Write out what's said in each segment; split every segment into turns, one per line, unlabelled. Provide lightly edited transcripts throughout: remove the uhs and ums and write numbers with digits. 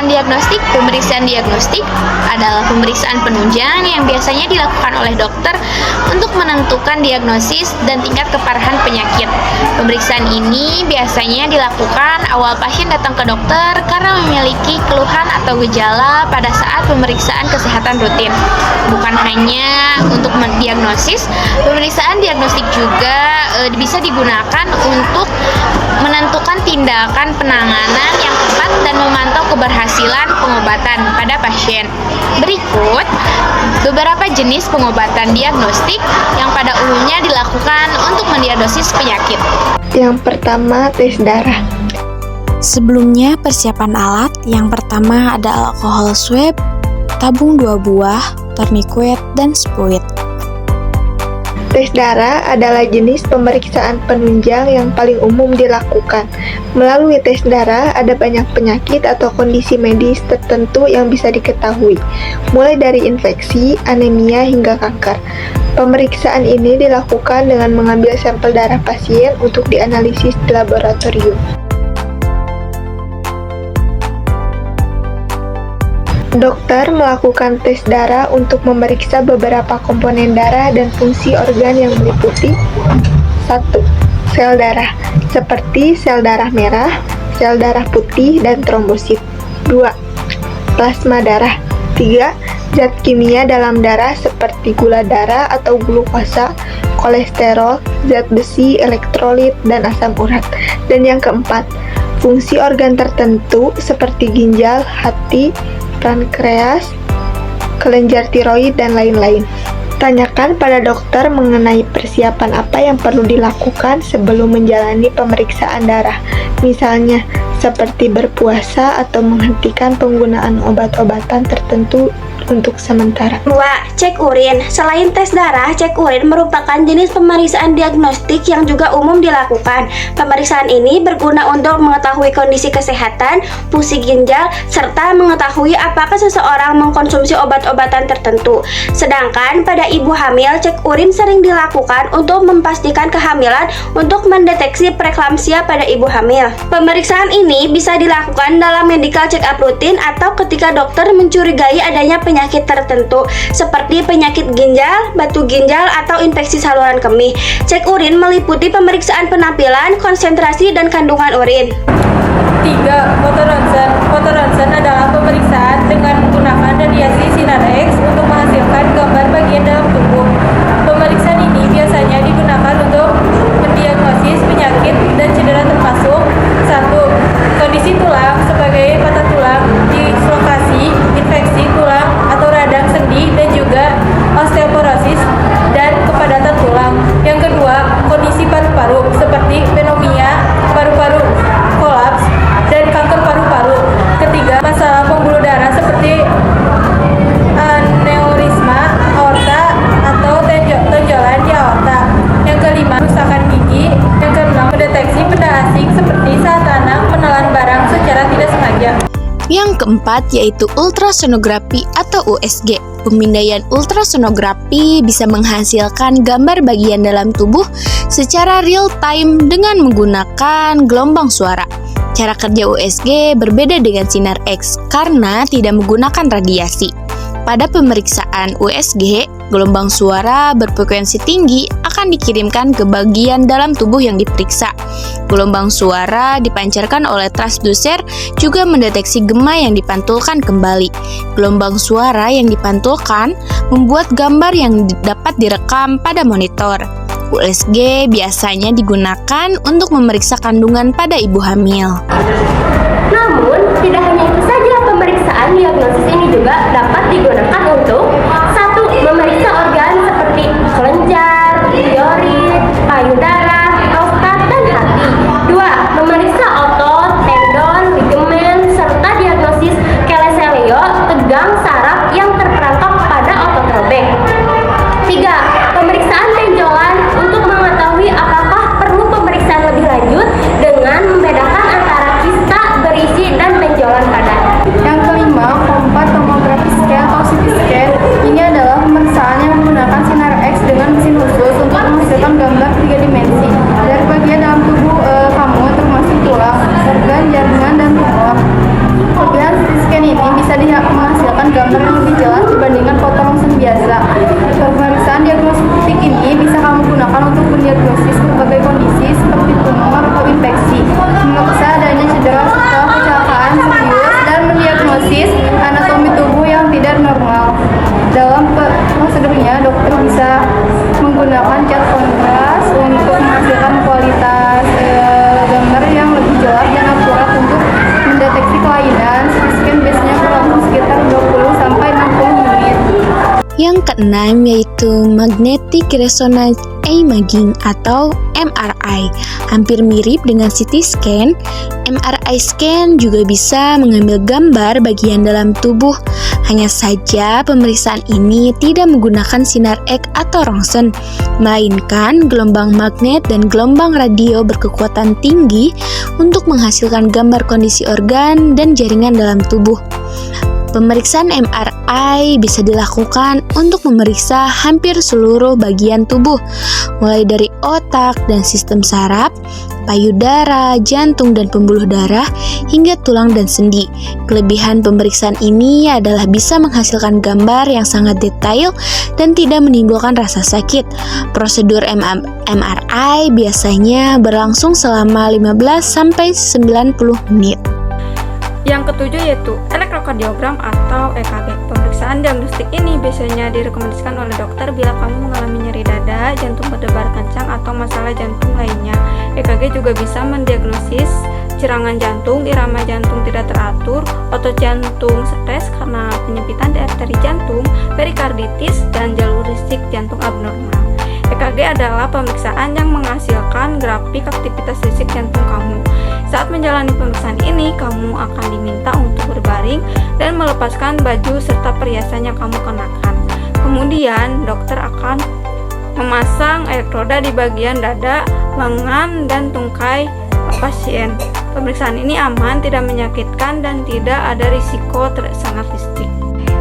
Pemeriksaan diagnostik adalah pemeriksaan penunjang yang biasanya dilakukan oleh dokter untuk menentukan diagnosis dan tingkat keparahan penyakit. Pemeriksaan ini biasanya dilakukan awal pasien datang ke dokter karena memiliki keluhan atau gejala pada saat pemeriksaan kesehatan rutin. Bukan hanya untuk mendiagnosis, pemeriksaan diagnostik juga bisa digunakan untuk menentukan tindakan penanganan yang tepat dan memantau keberhasilan pengobatan pada pasien. Berikut beberapa jenis pengobatan diagnostik yang pada umumnya dilakukan untuk mendiagnosis penyakit.
Yang pertama, tes darah.
Sebelumnya, persiapan alat yang pertama ada alkohol swab, tabung 2 buah, tourniquet, dan spuit.
Tes darah adalah jenis pemeriksaan penunjang yang paling umum dilakukan. Melalui tes darah, ada banyak penyakit atau kondisi medis tertentu yang bisa diketahui, mulai dari infeksi, anemia, hingga kanker. Pemeriksaan ini dilakukan dengan mengambil sampel darah pasien untuk dianalisis di laboratorium. Dokter melakukan tes darah untuk memeriksa beberapa komponen darah dan fungsi organ yang meliputi 1. Sel darah, seperti sel darah merah, sel darah putih, dan trombosit. 2. Plasma darah. 3. Zat kimia dalam darah seperti gula darah atau glukosa, kolesterol, zat besi, elektrolit, dan asam urat. Dan yang keempat, fungsi organ tertentu seperti ginjal, hati, pankreas, kelenjar tiroid, dan lain-lain. Tanyakan pada dokter mengenai persiapan apa yang perlu dilakukan sebelum menjalani pemeriksaan darah, misalnya seperti berpuasa atau menghentikan penggunaan obat-obatan tertentu untuk sementara.
2. Cek urin. Selain tes darah, cek urin merupakan jenis pemeriksaan diagnostik yang juga umum dilakukan. Pemeriksaan ini berguna untuk mengetahui kondisi kesehatan, fungsi ginjal, serta mengetahui apakah seseorang mengkonsumsi obat-obatan tertentu. Sedangkan pada ibu hamil, cek urin sering dilakukan untuk memastikan kehamilan untuk mendeteksi preeklamsia pada ibu hamil. Pemeriksaan ini bisa dilakukan dalam medical check up rutin atau ketika dokter mencurigai adanya penyakit tertentu seperti penyakit ginjal, batu ginjal, atau infeksi saluran kemih. Cek urin meliputi pemeriksaan penampilan, konsentrasi, dan kandungan urin.
3. Foto ronsen. Foto ronsen adalah pemeriksaan dengan menggunakan radiasi sinar X untuk menghasilkan gambar bagian dalam tubuh. Pemeriksaan ini biasanya digunakan untuk mendiagnosis penyakit dan cedera termasuk 1. Kondisi tulang sebagai patah tulang, dislokasi, infeksi tulang atau radang sendi, dan juga osteoporosis dan kepadatan tulang. Yang kedua, kondisi paru-paru seperti pneumonia, paru-paru kolaps, dan kanker paru-paru. Ketiga, masalah pembuluh darah seperti aneurisma aorta atau tonjolan di aorta. Yang kelima, kerusakan gigi. Yang keenam, mendeteksi benda asing seperti saat anak menelan barang secara tidak sengaja.
Yang keempat yaitu ultrasonografi atau USG. Pemindaian ultrasonografi bisa menghasilkan gambar bagian dalam tubuh secara real time dengan menggunakan gelombang suara. Cara kerja USG berbeda dengan sinar X karena tidak menggunakan radiasi. Pada pemeriksaan USG, gelombang suara berfrekuensi tinggi akan dikirimkan ke bagian dalam tubuh yang diperiksa. Gelombang suara dipancarkan oleh transducer juga mendeteksi gema yang dipantulkan kembali. Gelombang suara yang dipantulkan membuat gambar yang dapat direkam pada monitor. USG biasanya digunakan untuk memeriksa kandungan pada ibu hamil.
Namun, tidak hanya itu saja, pemeriksaan diagnosis ini juga dapat digunakan untuk 1. Memeriksa organ seperti kelenjar, tiroid, payudara, prostat, dan hati. 2. Memeriksa otot, tendon, ligamen, serta diagnosis keleselio, tegang saraf yang terperangkap pada otot robek. 3. Pemeriksaan benjolan untuk mengetahui apakah perlu pemeriksaan lebih lanjut dengan membedakan antara kista berisi dan benjolan padat.
Yang kelima, kompat tomografi. mendiagnosis berbagai kondisi seperti tumor atau infeksi, memeriksa adanya cedera serta kecelakaan serius, dan mendiagnosis anatomi tubuh yang tidak normal. Dalam prosedurnya, dokter bisa menggunakan cat kontras untuk menghasilkan kualitas gambar yang lebih jelas dan akurat untuk mendeteksi kelainan. CT scan biasanya berlangsung sekitar 20-60 menit.
Yang keenam yaitu magnetic resonance imaging atau MRI. Hampir mirip dengan CT scan, MRI scan juga bisa mengambil gambar bagian dalam tubuh. Hanya saja pemeriksaan ini tidak menggunakan sinar X atau rongsen, melainkan gelombang magnet dan gelombang radio berkekuatan tinggi untuk menghasilkan gambar kondisi organ dan jaringan dalam tubuh. Pemeriksaan MRI bisa dilakukan untuk memeriksa hampir seluruh bagian tubuh, mulai dari otak dan sistem saraf, payudara, jantung dan pembuluh darah, hingga tulang dan sendi. Kelebihan pemeriksaan ini adalah bisa menghasilkan gambar yang sangat detail dan tidak menimbulkan rasa sakit. Prosedur MRI biasanya berlangsung selama 15-90 menit.
Yang ketujuh yaitu elektrokardiogram atau EKG. Pemeriksaan diagnostik ini biasanya direkomendasikan oleh dokter bila kamu mengalami nyeri dada, jantung berdebar kencang, atau masalah jantung lainnya. EKG juga bisa mendiagnosis serangan jantung, irama jantung tidak teratur, otot jantung stres karena penyempitan di arteri jantung, perikarditis, dan jalur listrik jantung abnormal. EKG adalah pemeriksaan yang menghasilkan grafik aktivitas fisik jantung kamu. Saat menjalani pemeriksaan ini, kamu akan diminta untuk berbaring dan melepaskan baju serta perhiasan yang kamu kenakan. Kemudian, dokter akan memasang elektroda di bagian dada, lengan, dan tungkai pasien. Pemeriksaan ini aman, tidak menyakitkan, dan tidak ada risiko tersengat listrik.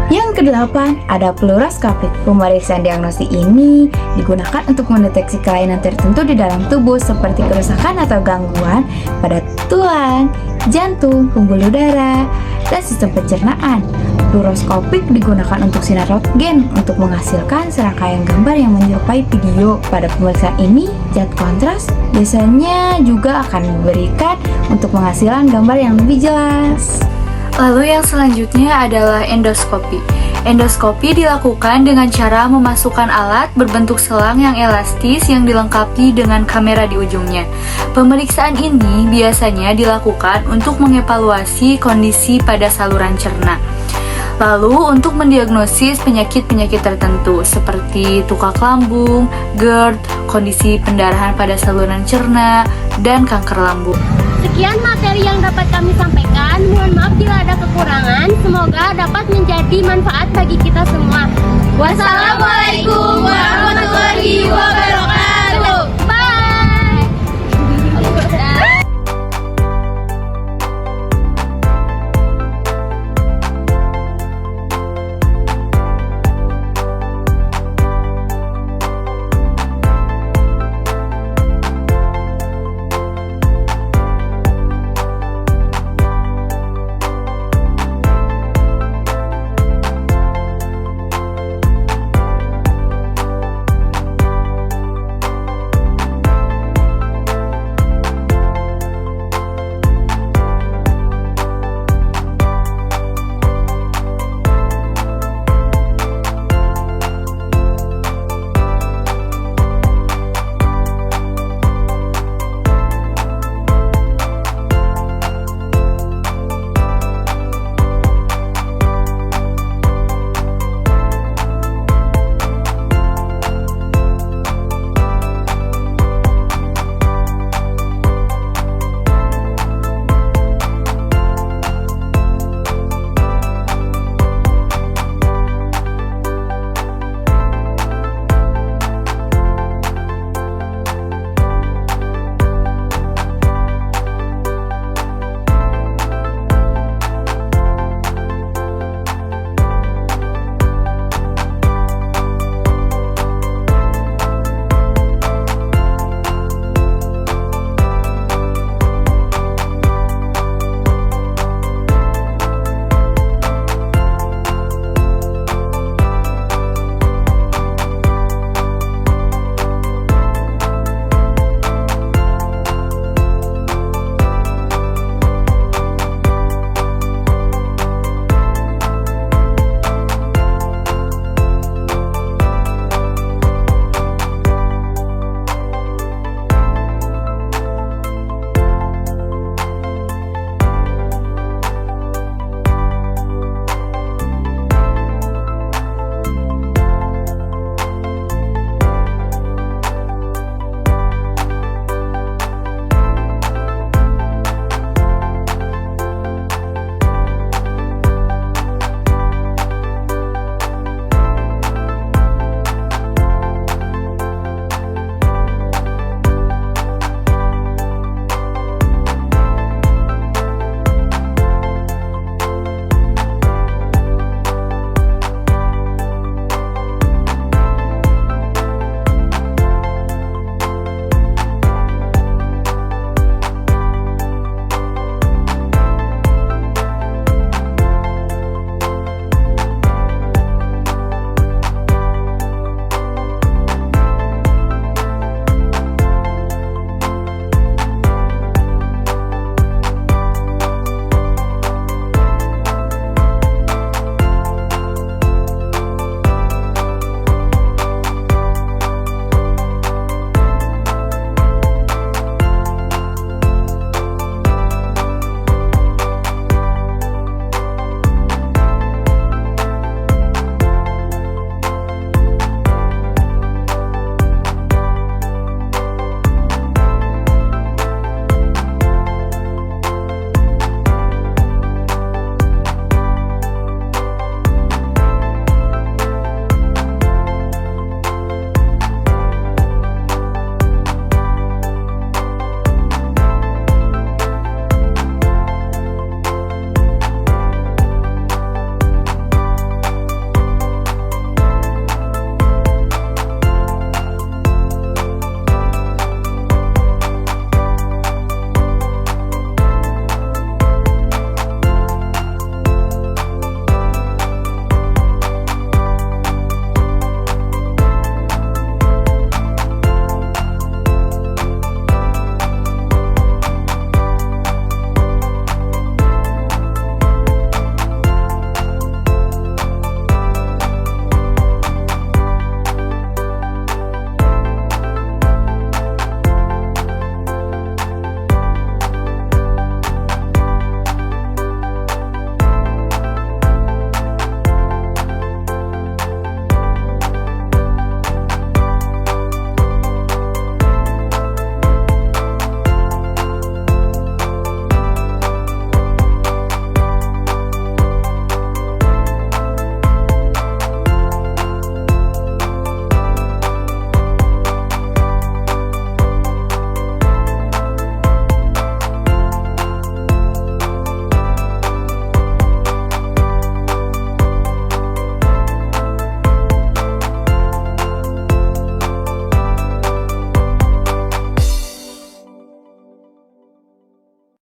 Yang kedelapan, ada fluoroskopik. Pemeriksaan diagnostik ini digunakan untuk mendeteksi kelainan tertentu di dalam tubuh seperti kerusakan atau gangguan pada tulang, jantung, pembuluh darah, dan sistem pencernaan. Fluoroskopik digunakan untuk sinar röntgen untuk menghasilkan serangkaian gambar yang menyerupai video. Pada pemeriksaan ini, cat kontras biasanya juga akan diberikan untuk menghasilkan gambar yang lebih jelas.
Lalu yang selanjutnya adalah endoskopi. Endoskopi dilakukan dengan cara memasukkan alat berbentuk selang yang elastis yang dilengkapi dengan kamera di ujungnya. Pemeriksaan ini biasanya dilakukan untuk mengevaluasi kondisi pada saluran cerna. Lalu untuk mendiagnosis penyakit-penyakit tertentu seperti tukak lambung, GERD, kondisi pendarahan pada saluran cerna, dan kanker lambung.
Sekian materi yang dapat kami sampaikan. Mohon maaf bila ada kekurangan. Semoga dapat menjadi manfaat bagi kita semua. Wassalamualaikum warahmatullahi wabarakatuh.